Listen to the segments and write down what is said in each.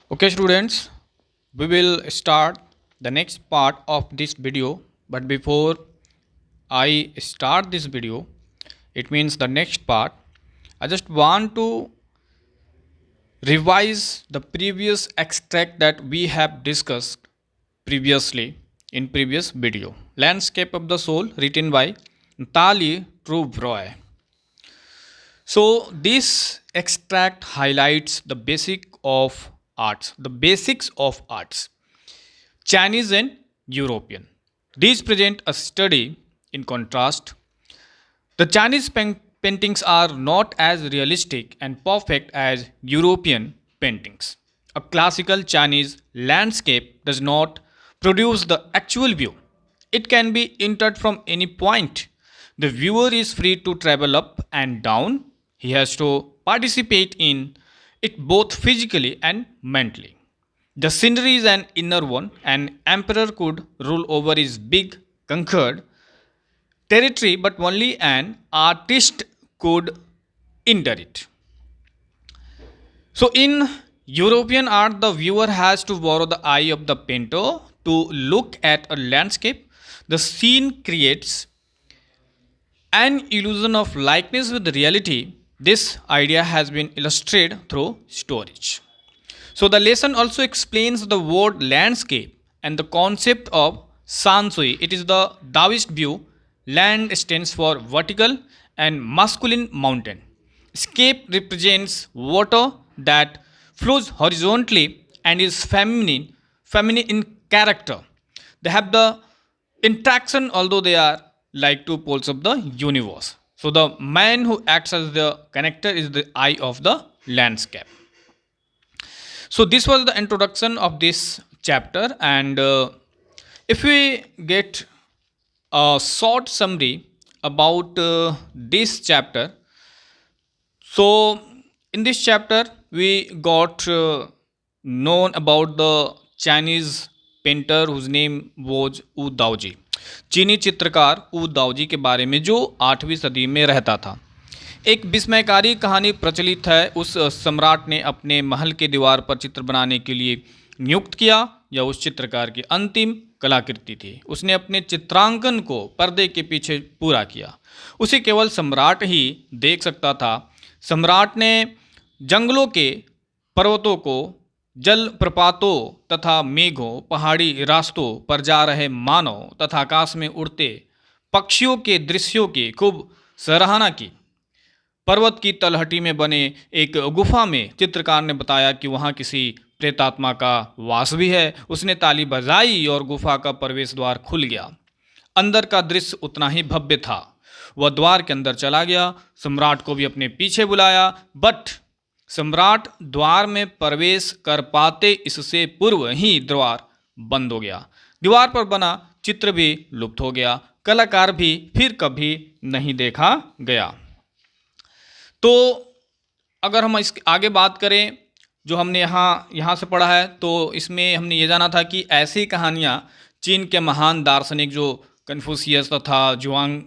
Okay, students, we will start the next part of this video. But before I start this video, it means the next part, I just want to revise the previous extract that we have discussed previously in previous video. Landscape of the Soul, written by Natali Trubroy. So this extract highlights the basics of arts, Chinese and European. These present a study in contrast. The Chinese paintings are not as realistic and perfect as European paintings. A classical Chinese landscape does not produce the actual view. It can be entered from any point. The viewer is free to travel up and down. He has to participate in it both physically and mentally. The scenery is an inner one. An emperor could rule over his big, conquered territory, but only an artist could enter it. So, in European art, the viewer has to borrow the eye of the painter to look at a landscape. The scene creates an illusion of likeness with reality. This idea has been illustrated through storage. So the lesson also explains the word landscape and the concept of sansui. It is the Taoist view. Land stands for vertical and masculine mountain. Scape represents water that flows horizontally and is feminine in character. They have the interaction, although they are like two poles of the universe. So the man who acts as the connector is the eye of the landscape. So this was the introduction of this chapter, and if we get a short summary about this chapter, so in this chapter we got known about the Chinese painter whose name was Wu Daoji, चीनी चित्रकार ऊ दाओजी के बारे में जो 8वीं सदी में रहता था। एक विस्मयकारी कहानी प्रचलित है। उस सम्राट ने अपने महल के दीवार पर चित्र बनाने के लिए नियुक्त किया। यह उस चित्रकार की अंतिम कलाकृति थी। उसने अपने चित्रांकन को पर्दे के पीछे पूरा किया। उसे केवल सम्राट ही देख सकता था। सम्राट ने जंगलों के पर्वतों को, जल प्रपातों तथा मेघों, पहाड़ी रास्तों पर जा रहे मानव तथा आकाश में उड़ते पक्षियों के दृश्यों की खूब सराहना की। पर्वत की तलहटी में बने एक गुफा में चित्रकार ने बताया कि वहाँ किसी प्रेतात्मा का वास भी है। उसने ताली बजाई और गुफा का प्रवेश द्वार खुल गया। अंदर का दृश्य उतना ही भव्य था। वह द्वार के अंदर चला गया। सम्राट को भी अपने पीछे बुलाया, बट सम्राट द्वार में प्रवेश कर पाते इससे पूर्व ही द्वार बंद हो गया। दीवार पर बना चित्र भी लुप्त हो गया। कलाकार भी फिर कभी नहीं देखा गया। तो अगर हम इसके आगे बात करें, जो हमने यहाँ से पढ़ा है, तो इसमें हमने ये जाना था कि ऐसी कहानियाँ चीन के महान दार्शनिक जो कन्फ्यूशियस तथा जुआंग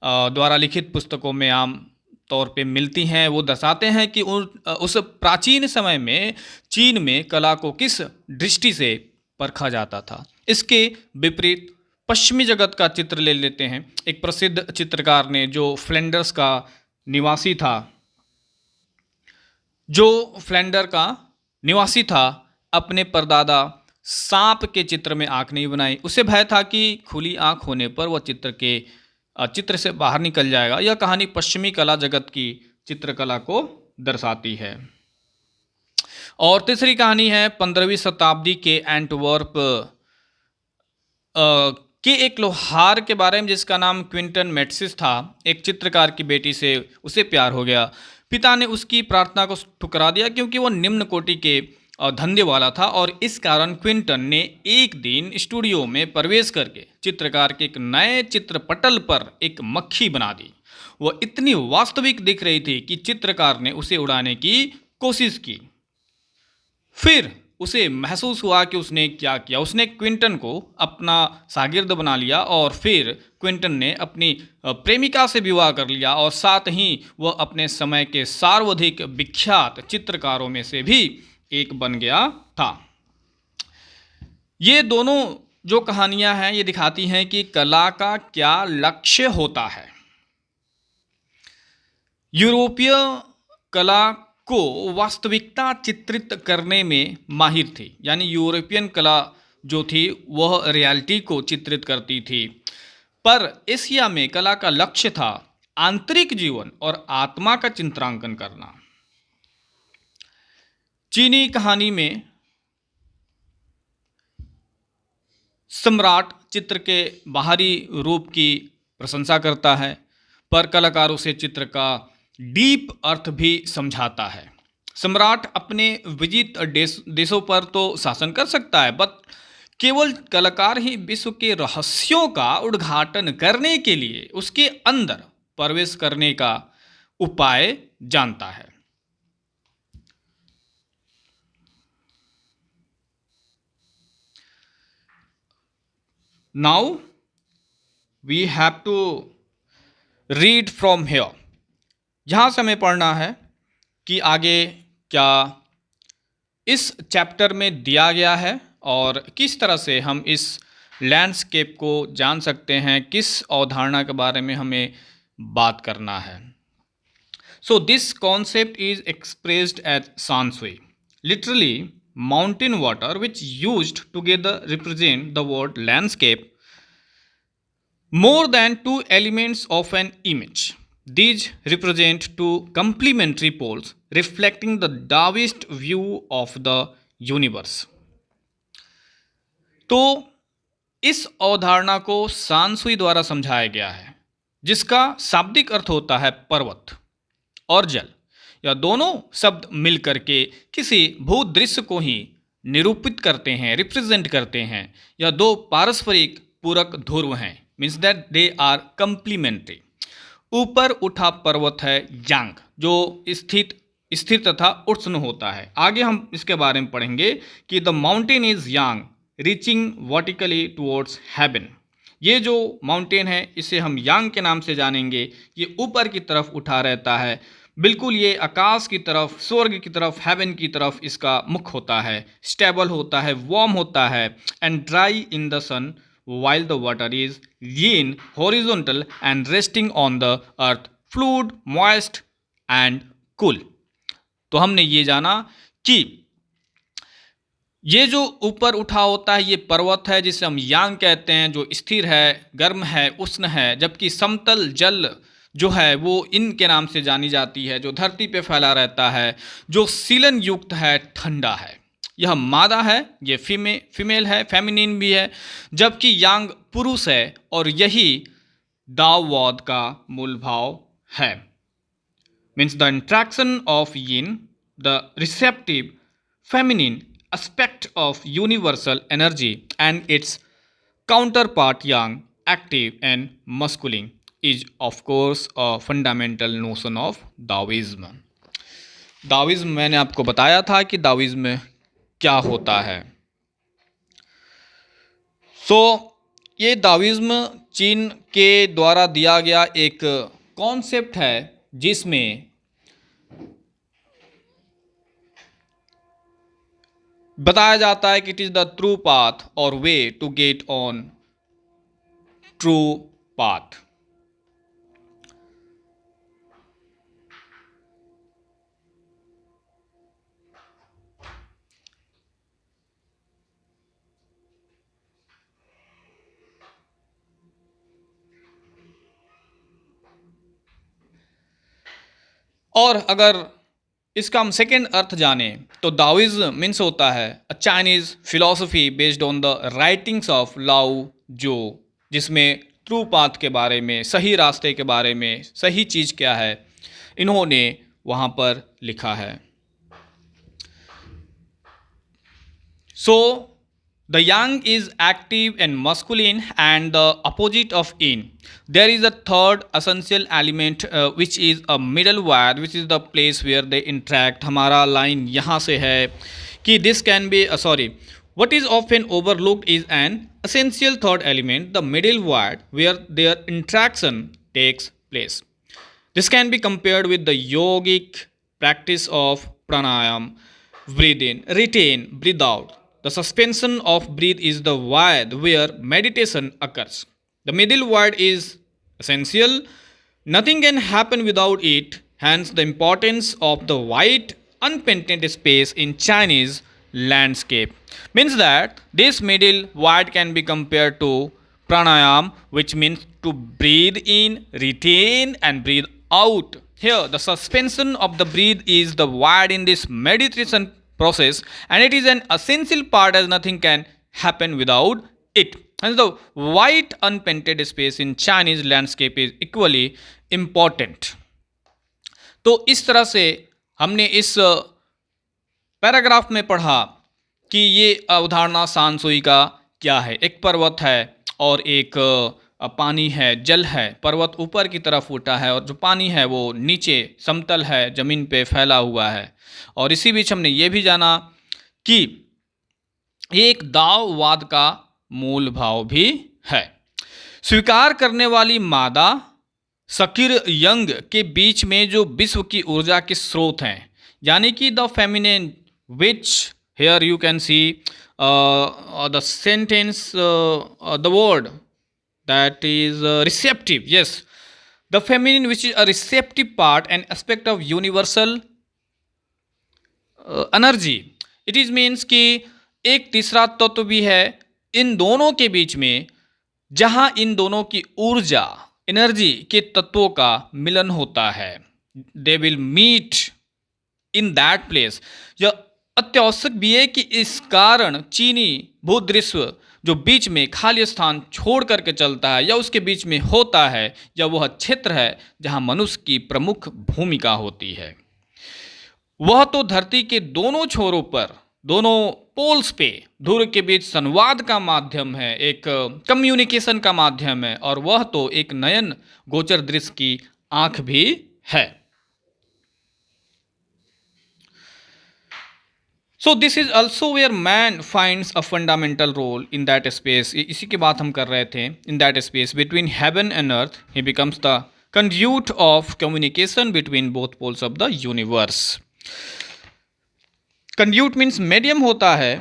द्वारा लिखित पुस्तकों में आम तौर पे मिलती हैं। वो दर्शाते हैं कि उस प्राचीन समय में चीन में कला को किस दृष्टि से परखा जाता था। इसके विपरीत पश्चिमी जगत का चित्र ले लेते हैं। एक प्रसिद्ध चित्रकार ने, जो फ्लैंडर्स का निवासी था, अपने परदादा सांप के चित्र में आंख नहीं बनाई। उसे भय था कि खुली आंख होने पर वह चित्र से बाहर निकल जाएगा। यह कहानी पश्चिमी कला जगत की चित्रकला को दर्शाती है। और तीसरी कहानी है 15वीं शताब्दी के एंटवर्प के एक लोहार के बारे में, जिसका नाम क्विंटन मैट्सिस था। एक चित्रकार की बेटी से उसे प्यार हो गया। पिता ने उसकी प्रार्थना को ठुकरा दिया क्योंकि वह निम्न कोटि के धंधे वाला था, और इस कारण क्विंटन ने एक दिन स्टूडियो में प्रवेश करके चित्रकार के एक नए चित्रपटल पर एक मक्खी बना दी। वह इतनी वास्तविक दिख रही थी कि चित्रकार ने उसे उड़ाने की कोशिश की। फिर उसे महसूस हुआ कि उसने क्या किया। उसने क्विंटन को अपना शागिर्द बना लिया, और फिर क्विंटन ने अपनी प्रेमिका से विवाह कर लिया, और साथ ही वह अपने समय के सर्वाधिक विख्यात चित्रकारों में से भी एक बन गया था। ये दोनों जो कहानियां हैं ये दिखाती हैं कि कला का क्या लक्ष्य होता है। यूरोपीय कला को वास्तविकता चित्रित करने में माहिर थी, यानी यूरोपियन कला जो थी वह रियलिटी को चित्रित करती थी, पर एशिया में कला का लक्ष्य था आंतरिक जीवन और आत्मा का चित्रांकन करना। चीनी कहानी में सम्राट चित्र के बाहरी रूप की प्रशंसा करता है, पर कलाकारों से चित्र का डीप अर्थ भी समझाता है। सम्राट अपने विजित देशों पर तो शासन कर सकता है, बट केवल कलाकार ही विश्व के रहस्यों का उद्घाटन करने के लिए उसके अंदर प्रवेश करने का उपाय जानता है। Now we have to read from here. यहाँ से हमें पढ़ना है कि आगे क्या इस चैप्टर में दिया गया है और किस तरह से हम इस लैंडस्केप को जान सकते हैं, किस अवधारणा के बारे में हमें बात करना है। So this concept is expressed as sansui, literally mountain water which used together represent the word landscape more than two elements of an image. These represent two complementary poles reflecting the Taoist view of the universe. तो इस अवधारणा को सांसुई द्वारा समझाया गया है, जिसका शाब्दिक अर्थ होता है पर्वत और जल। यह दोनों शब्द मिलकर के किसी भूदृश्य को ही निरूपित करते हैं, रिप्रेजेंट करते हैं। यह दो पारस्परिक पूरक ध्रुव हैं, means that they are complementary. ऊपर उठा पर्वत है यांग, जो स्थिर तथा उष्ण होता है। आगे हम इसके बारे में पढ़ेंगे कि the mountain is yang reaching vertically towards heaven. ये जो माउंटेन है इसे हम यांग के नाम से जानेंगे। ये ऊपर की तरफ उठा रहता है, बिल्कुल ये आकाश की तरफ, स्वर्ग की तरफ, हेवन की तरफ इसका मुख होता है। स्टेबल होता है, वार्म होता है, and dry in the sun while the water is lean, horizontal and resting on the earth, fluid, moist and cool. तो हमने ये जाना कि ये जो ऊपर उठा होता है ये पर्वत है, जिसे हम यांग कहते हैं, जो स्थिर है, गर्म है, उष्ण है, जबकि समतल जल जो है वो इनके नाम से जानी जाती है, जो धरती पे फैला रहता है, जो सीलन युक्त है, ठंडा है। यह मादा है, ये फीमेल है, फेमिनिन भी है, जबकि यांग पुरुष है, और यही दाओवाद का मूल भाव है। Means the interaction of yin, the receptive feminine aspect of universal energy and its counterpart yang, active and masculine, is of course a fundamental notion of Taoism. दाविज्म मैंने आपको बताया था कि दाविज्म क्या होता है। ये दाविज्म चीन के द्वारा दिया गया एक कॉन्सेप्ट है, जिसमें बताया जाता है कि it is the true path और way to get on true path. और अगर इसका हम सेकेंड अर्थ जाने तो दाओइज्म मीन्स होता है a Chinese philosophy based on the writings of लाओ जो, जिसमें ट्रू पाथ के बारे में, सही रास्ते के बारे में, सही चीज़ क्या है, इन्होंने वहाँ पर लिखा है। So the yang is active and masculine and the opposite of yin. There is a third essential element which is a middle wire, which is the place where they interact. हमारा line यहाँ से है कि this can be what is often overlooked is an essential third element, the middle wire, where their interaction takes place. This can be compared with the yogic practice of pranayam, breathe in, retain, breathe out. The suspension of breath is the word where meditation occurs. The middle word is essential. Nothing can happen without it. Hence, the importance of the white unpainted space in Chinese landscape means that this middle word can be compared to pranayam, which means to breathe in, retain, and breathe out. Here, the suspension of the breath is the word in this meditation process, and it is an essential part as nothing can happen without it. And the white unpainted space in Chinese landscape is equally important. तो इस तरह से हमने इस paragraph में पढ़ा कि ये अवधारणा सांसुई का क्या है। एक पर्वत है और एक पानी है, जल है। पर्वत ऊपर की तरफ उठा है और जो पानी है वो नीचे समतल है, ज़मीन पे फैला हुआ है। और इसी बीच हमने ये भी जाना कि ये एक दाववाद का मूल भाव भी है। स्वीकार करने वाली मादा सकिर यंग के बीच में जो विश्व की ऊर्जा के स्रोत हैं, यानी कि the feminine which here you can see the sentence the word that is receptive. Yes, the feminine, which is a receptive part and aspect of universal energy. It is means कि एक तीसरा तत्व भी है इन दोनों के बीच में, जहां इन दोनों की ऊर्जा एनर्जी के तत्वों का मिलन होता है। They will meet in that place. यह अत्यावश्यक भी है कि इस कारण चीनी भूदृश्य जो बीच में खाली स्थान छोड़ करके चलता है या उसके बीच में होता है, या वह क्षेत्र है जहां मनुष्य की प्रमुख भूमिका होती है। वह तो धरती के दोनों छोरों पर, दोनों पोल्स पे ध्रुव के बीच संवाद का माध्यम है, एक कम्युनिकेशन का माध्यम है, और वह तो एक नयन गोचर दृश्य की आंख भी है। So this is also where man finds a fundamental role in that space. इसी की बात हम कर रहे थे। In that space between heaven and earth, he becomes the conduit of communication between both poles of the universe. Conduit means medium होता है।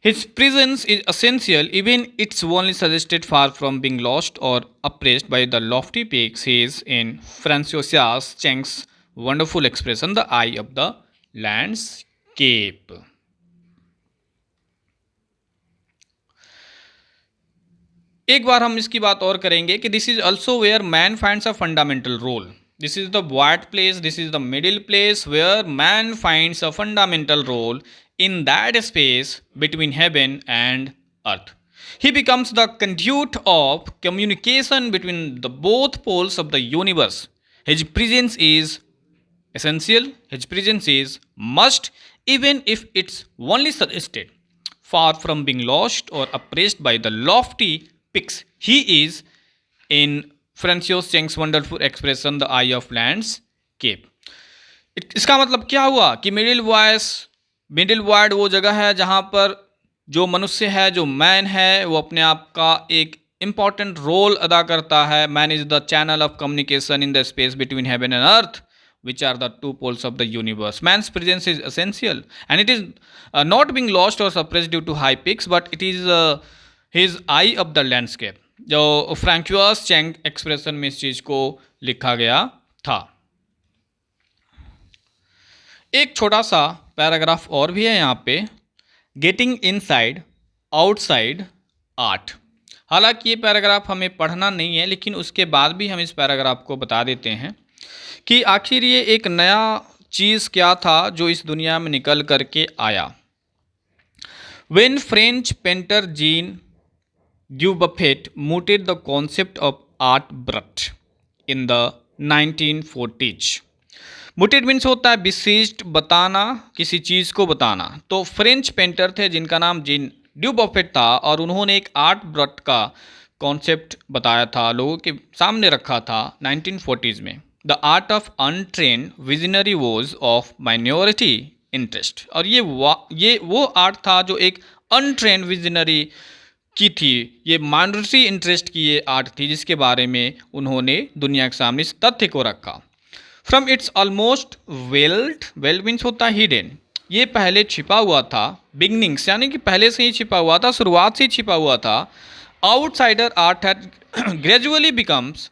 His presence is essential, even it's only suggested far from being lost or oppressed by the lofty peaks. He is in Francois Cheng's wonderful expression, the eye of the landscape. एक बार हम इसकी बात और करेंगे कि this is also where man finds a fundamental role. This is the white place, this is the middle place where man finds a fundamental role in that space between heaven and earth. He becomes the conduit of communication between the both poles of the universe. His presence is essential, his presence is must, even if it's only suggested. Far from being lost or oppressed by the lofty peaks, he is, in Francois Cheng's wonderful expression, the eye of landscape. इसका मतलब क्या हुआ कि middle word वो जगह है जहाँ पर जो मनुष्य है, जो मैन है, वो अपने आप का एक इम्पॉर्टेंट रोल अदा करता है। Man is the channel of communication in the space between heaven and earth, which are the two poles of the universe. Man's presence is essential, and it is not being lost or suppressed due to high peaks, but it is his eye of the landscape. जो François Cheng expression में इस चीज को लिखा गया था। एक छोटा सा पैराग्राफ और भी है यहाँ पे, गेटिंग इनसाइड आउटसाइड आर्ट। हालांकि ये पैराग्राफ हमें पढ़ना नहीं है, लेकिन उसके बाद भी हम इस पैराग्राफ को बता देते हैं कि आखिर ये एक नया चीज़ क्या था जो इस दुनिया में निकल करके आया। When French painter Jean Dubuffet mooted the concept of art brut in the 1940s. Mooted means होता है विशिष्ट, बताना, किसी चीज़ को बताना। तो फ्रेंच पेंटर थे जिनका नाम जीन ड्यूबफेट था, और उन्होंने एक आर्ट ब्रट का कॉन्सेप्ट बताया था, लोगों के सामने रखा था 1940s में। The art of untrained visionary was of minority interest. और ये वो आर्ट था जो एक अनट्रेन्ड विजनरी की थी, ये माइनॉरिटी इंटरेस्ट की ये आर्ट थी, जिसके बारे में उन्होंने दुनिया के सामने इस तथ्य को रखा। From its almost weld means होता है हिडन, ये पहले छिपा हुआ था, बिगनिंग्स यानी कि पहले से ही छिपा हुआ था, शुरुआत से ही छिपा हुआ था. Outsider art had gradually becomes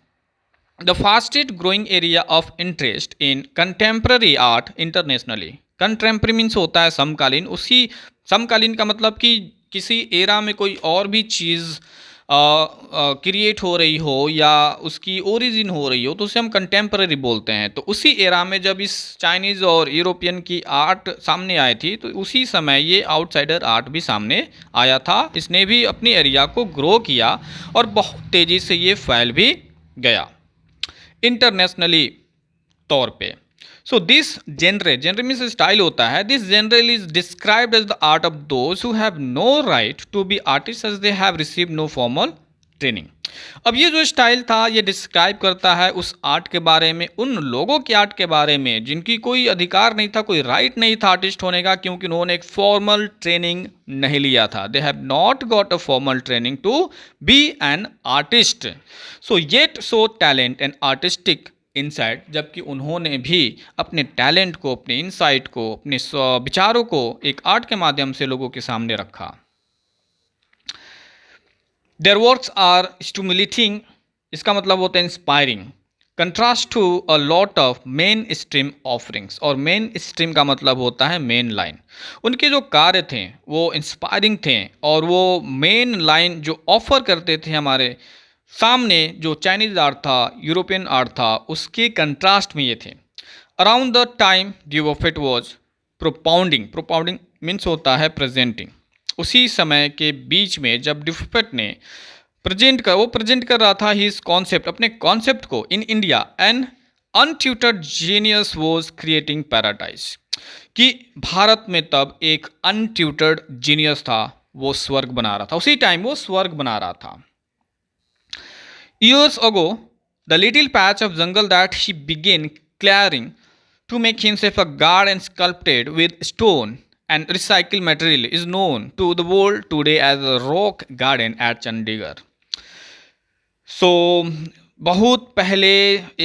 the fastest growing area of interest in contemporary art internationally. Contemporary means होता है समकालीन. उसी समकालीन का मतलब कि किसी एरा में कोई और भी चीज़ क्रिएट हो रही हो या उसकी ओरिजिन हो रही हो तो उसे हम कंटेम्प्ररी बोलते हैं. तो उसी एरा में जब इस चाइनीज़ और यूरोपियन की आर्ट सामने आई थी तो उसी समय ये आउटसाइडर आर्ट भी सामने आया था. इसने भी अपनी एरिया को ग्रो किया और बहुत तेज़ी से ये फैल भी गया इंटरनेशनली तौर पे. So this genre means style होता है. This general is described as the art of those who have no right to be artist as they have receive no formal training. अब ये जो स्टाइल था ये डिस्क्राइब करता है उस आर्ट के बारे में, उन लोगों के आर्ट के बारे में जिनकी कोई अधिकार नहीं था, कोई राइट नहीं था आर्टिस्ट होने का, क्योंकि उन्होंने एक फॉर्मल ट्रेनिंग नहीं लिया था. They have not got a formal training to be an artist. So yet so talent and artistic insight, जबकि उन्होंने भी अपने टैलेंट को, अपने इनसाइट को, अपने विचारों को एक आर्ट के माध्यम से लोगों के सामने रखा. देयर वर्क्स आर स्टिमुलेटिंग, इसका मतलब होता है inspiring, contrast to a lot of main stream offerings. और मेन स्ट्रीम का मतलब होता है मेन लाइन. उनके जो कार्य थे वो इंस्पायरिंग थे और वो मेन लाइन जो ऑफर करते थे हमारे सामने, जो चाइनीज आर्ट था, यूरोपियन आर्ट था, उसके कंट्रास्ट में ये थे. अराउंड द टाइम ड्यूफिट वॉज प्रोपाउंडिंग मीन्स होता है प्रेजेंटिंग. उसी समय के बीच में जब ड्यूफिट ने प्रेजेंट कर रहा था हिज कॉन्सेप्ट, अपने कॉन्सेप्ट को in India, an untutored genius was creating paradise. कि भारत में तब एक अनट्यूटर्ड जीनियस था, वो स्वर्ग बना रहा था. उसी टाइम वो स्वर्ग बना रहा था. Years ago, the little patch of jungle that he began clearing to make himself a garden sculpted with stone and recycled material is known to the world today as the Rock Garden at Chandigarh. So, बहुत पहले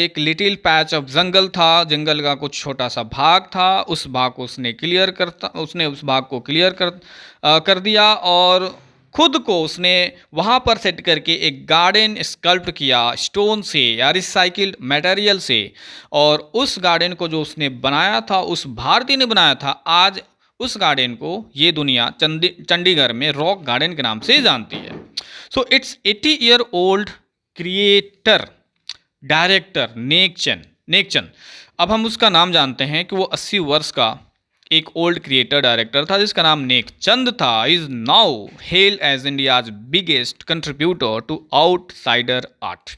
एक little patch of जंगल था, जंगल का कुछ छोटा सा भाग था, उस भाग को उसने उस भाग को क्लियर कर दिया और खुद को उसने वहाँ पर सेट करके एक गार्डन स्कल्प्ट किया स्टोन से या रिसाइकिल्ड मटेरियल से. और उस गार्डन को जो उसने बनाया था, उस भारतीय ने बनाया था, आज उस गार्डन को ये दुनिया चंडीगढ़ में रॉक गार्डन के नाम से जानती है. So it's 80-year old creator director Nekchand. अब हम उसका नाम जानते हैं कि वो 80 वर्ष का एक ओल्ड क्रिएटर डायरेक्टर था जिसका नाम नेकचंद था. Is now hail as India's biggest contributor to outsider art.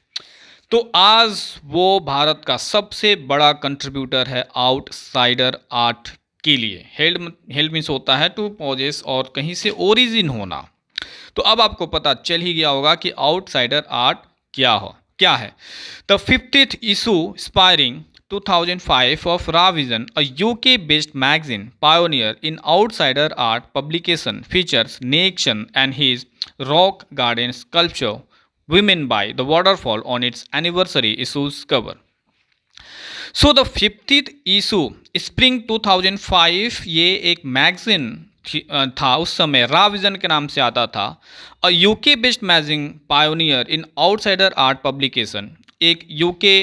तो आज वो भारत का सबसे बड़ा कंट्रीब्यूटर है आउटसाइडर आर्ट के लिए. हेल्ड मीन्स होता है टू पॉजेस और कहीं से ओरिजिन होना. तो अब आपको पता चल ही गया होगा कि आउटसाइडर आर्ट क्या है. The 50th issue inspiring 2005 of Ravision, a UK-based magazine pioneer in outsider art publication, features Nekshan and his rock garden sculpture Women by the Waterfall on its anniversary issue's cover. So the 50th issue spring 2005 ये एक magazine था, उस समय राविजन के नाम से आता था. A UK based magazine pioneer in outsider art publication, एक यूके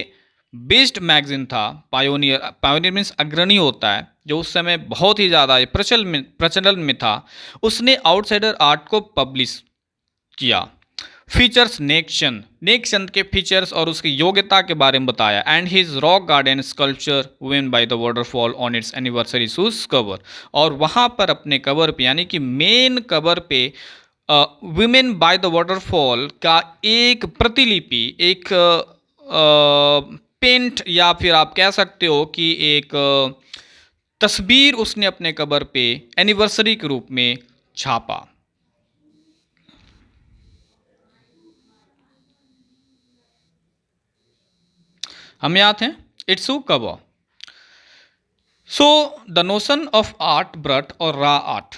बेस्ड मैगजीन था. पायोनियर मीन्स अग्रणी होता है, जो उस समय बहुत ही ज़्यादा प्रचलन में था. उसने आउटसाइडर आर्ट को पब्लिश किया. फीचर्स नेक्शन के फीचर्स और उसकी योग्यता के बारे में बताया. And his rock garden sculpture women by the waterfall on it's anniversary shoes cover. और वहाँ पर अपने कवर पे यानी कि मेन कवर पे वुमेन बाय द वाटरफॉल का एक प्रतिलिपि, एक पेंट या फिर आप कह सकते हो कि एक तस्वीर उसने अपने कवर पे एनिवर्सरी के रूप में छापा. हम याद हैं its cover. So the notion of art brought और रा art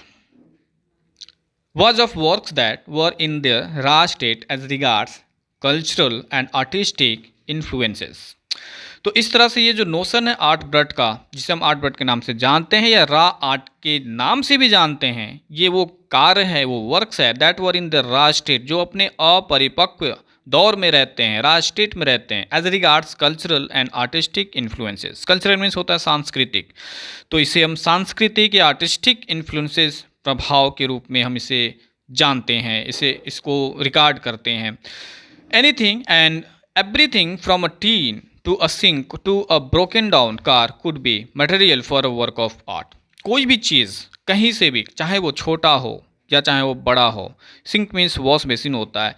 was of works that were in their raw state as regards cultural and artistic influences. तो इस तरह से ये जो नोशन है आर्ट ब्रट का, जिसे हम आर्ट ब्रट के नाम से जानते हैं या रा आर्ट के नाम से भी जानते हैं, ये वो कार्य है, वो वर्क्स है दैट वर इन द रा स्टेट, जो अपने अपरिपक्व दौर में रहते हैं, रा स्टेट में रहते हैं, as regards cultural and artistic influences. Cultural means होता है सांस्कृतिक, तो इसे हम सांस्कृतिक या आर्टिस्टिक इन्फ्लुएंसेस प्रभाव के रूप में हम इसे जानते हैं, इसको रिकॉर्ड करते हैं। Anything and everything from a tin to a sink to a broken down car could be material for a work of art. कोई भी चीज़ कहीं से भी, चाहे वो छोटा हो या चाहे वो बड़ा हो, सिंक मीन्स वॉश बेसिन होता है,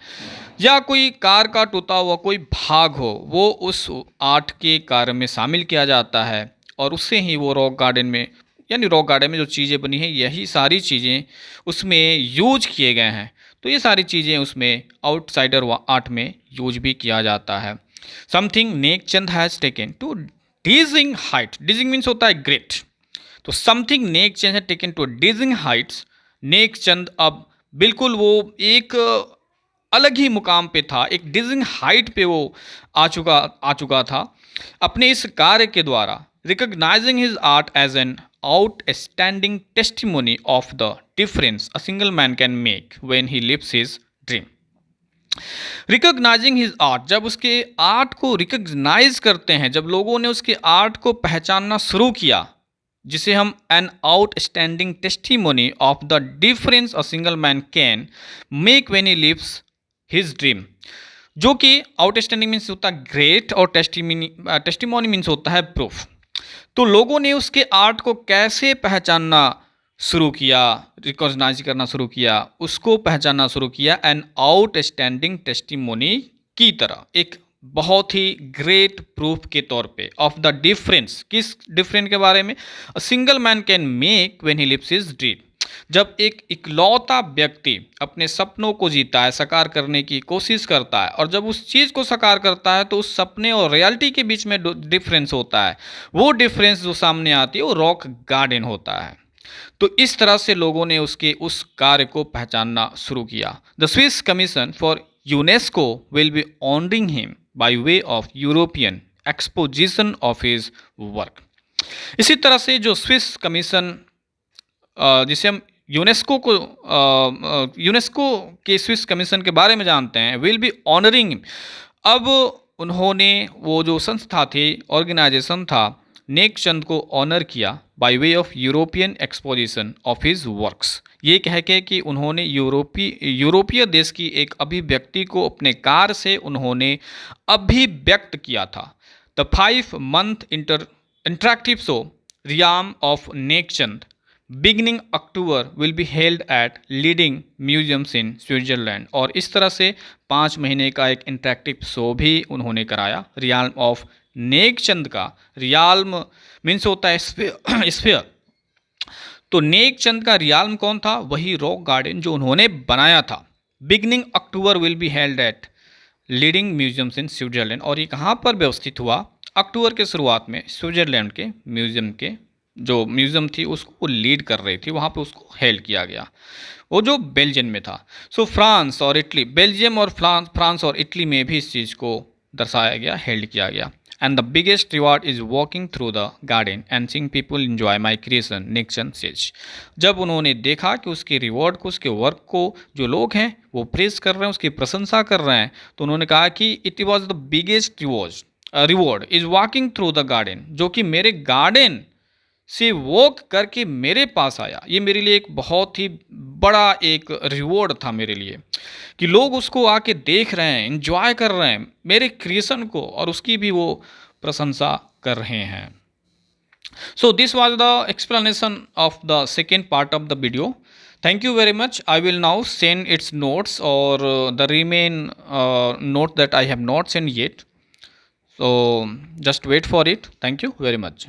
या कोई कार का टूटा हुआ कोई भाग हो, वो उस आर्ट के कार्य में शामिल किया जाता है और उससे ही वो रॉक गार्डन में, यानी रॉक गार्डन में जो चीज़ें बनी हैं यही सारी चीज़ें उसमें यूज किए गए हैं। तो ये सारी चीज़ें उसमें आउटसाइडर आर्ट में यूज भी किया जाता है। Something Nekchand has taken to dizzying height, dizzying means होता है ग्रेट, तो something Nekchand has taken to dizzying heights. Nekchand अब बिल्कुल वो एक अलग ही मुकाम पे था, एक डिजिंग हाइट पे वो आ चुका था अपने इस कार्य के द्वारा। Recognising his art as an outstanding testimony of the difference a single man can make when he lives his dream. Recognizing his art, जब उसके आर्ट को रिकॉग्नाइज करते हैं, जब लोगों ने उसके आर्ट को पहचानना शुरू किया, जिसे हम an outstanding testimony of the difference a single man can make when he lives his dream, जो कि आउटस्टैंडिंग मीन्स होता है ग्रेट और टेस्टिमोनी मीन्स होता है प्रूफ। तो लोगों ने उसके आर्ट को कैसे पहचानना शुरू किया, रिकॉग्नाइज करना शुरू किया, उसको पहचानना शुरू किया एन आउटस्टैंडिंग टेस्टिमोनी की तरह, एक बहुत ही ग्रेट प्रूफ के तौर पे ऑफ द डिफरेंस। किस डिफरेंस के बारे में? A single man can make when he lives his dream, जब एक इकलौता व्यक्ति अपने सपनों को जीता है, साकार करने की कोशिश करता है, और जब उस चीज़ को साकार करता है तो उस सपने और रियलिटी के बीच में डिफरेंस होता है, वो डिफरेंस जो सामने आती है वो रॉक गार्डन होता है। तो इस तरह से लोगों ने उसके उस कार्य को पहचानना शुरू किया। The Swiss commission for UNESCO will be honouring him by way of European exposition of his work. इसी तरह से जो स्विस कमीशन, जिसे हम यूनेस्को के स्विस कमीशन के बारे में जानते हैं, विल बी ऑनरिंग, अब उन्होंने वो जो संस्था थी, ऑर्गेनाइजेशन था, नेकचंद को ऑनर किया by way of European exposition of his works. ये कह के कि उन्होंने यूरोपीय देश की एक अभिव्यक्ति को अपने कार्य से उन्होंने अभिव्यक्त किया था। The 5-month interactive show realm of Nek Chand beginning October will be held at leading museums in Switzerland. और इस तरह से 5 महीने का एक इंटरैक्टिव शो भी उन्होंने कराया रियाल्म ऑफ नेकचंद का। रियाल्म मीन्स होता है स्फीयर, तो नेकचंद का रियाल्म कौन था? वही रॉक गार्डन जो उन्होंने बनाया था। Beginning October will be held at leading museums in Switzerland, और ये कहाँ पर व्यवस्थित हुआ? अक्टूबर के शुरुआत में स्विट्जरलैंड के म्यूजियम के जो म्यूज़ियम थी उसको लीड कर रही थी, वहाँ पे उसको हेल्ड किया गया, वो जो बेल्जियम में था। सो फ्रांस और इटली, बेल्जियम और फ्रांस और इटली में भी इस चीज़ को दर्शाया गया, हेल्ड किया गया। And the biggest reward is walking through the garden and seeing people enjoy my creation, Nek Chand says. जब उन्होंने देखा कि उसके रिवॉर्ड को, उसके वर्क को जो लोग हैं वो प्रेज कर रहे हैं, उसकी प्रशंसा कर रहे हैं, तो उन्होंने कहा कि it was the biggest reward is walking through the garden, जो कि मेरे गार्डन से वॉक करके मेरे पास आया। ये मेरे लिए एक बहुत ही बड़ा एक रिवॉर्ड था मेरे लिए, कि लोग उसको आके देख रहे हैं, एंजॉय कर रहे हैं मेरे क्रिएशन को, और उसकी भी वो प्रशंसा कर रहे हैं। So this was the explanation of the second part of the video. Thank you very much. I will now send its notes और the remain note that I have not sent yet. So just wait for it. Thank you very much.